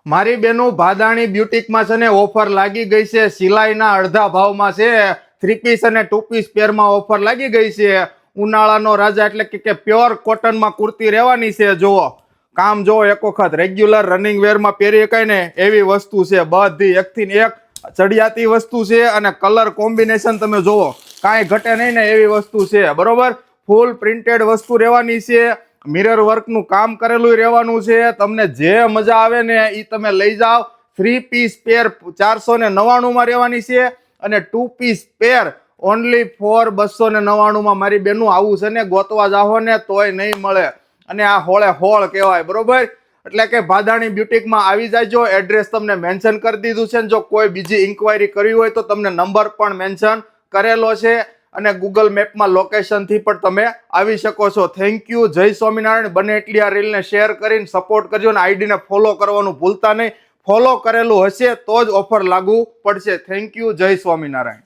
મારી બેનો ભાદાણી બ્યુટીકમાં છે ને ઓફર લાગી ગઈ છે. સિલાઈના અડધા ભાવમાં છે. 3 પીસ અને 2 પીસ પેરમાં ઓફર લાગી ગઈ છે. ઉનાળાનો રાજા એટલે કે પ્યોર કોટનમાં કુર્તી રહેવાની છે. જુઓ કામ જો એક વખત રેગ્યુલર રનિંગ વેરમાં પહેરી શકાય ને એવી વસ્તુ છે. બધી એકથી એક ચડિયાતી વસ્તુ છે અને કલર કોમ્બિનેશન તમે જોવો કાંઈ ઘટે નહીં ને એવી વસ્તુ છે. બરોબર, ફૂલ પ્રિન્ટેડ વસ્તુ રહેવાની છે. મિરર વર્કનું કામ કરેલું રહેવાનું છે. તમને જે મજા આવે ને એ તમે લઈ જાઓ. 3 પીસ પેર 499 રહેવાની છે અને 2 પીસ પેર ઓનલી ફોર 299 મારી બેનું આવું છે ને ગોતવા જાહો ને તોય નહીં મળે. અને આ હોળે હોળ કહેવાય. બરોબર, એટલે કે ભાદાણી બ્યુટીકમાં આવી જાયજો. એડ્રેસ તમને મેન્શન કરી દીધું છે. જો કોઈ બીજી ઇન્ક્વાયરી કરવી હોય તો તમને નંબર પણ મેન્શન કરેલો છે અને ગૂગલ મેપમાં લોકેશનથી પણ તમે આવી શકો છો. Thank you. જય સ્વામિનારાયણ. બને એટલી આ રીલને શેર કરીને સપોર્ટ કરજો અને આઈડીને ફોલો કરવાનું ભૂલતા નહીં. ફોલો કરેલું હશે તો જ ઓફર લાગુ પડશે. Thank you. જય સ્વામિનારાયણ.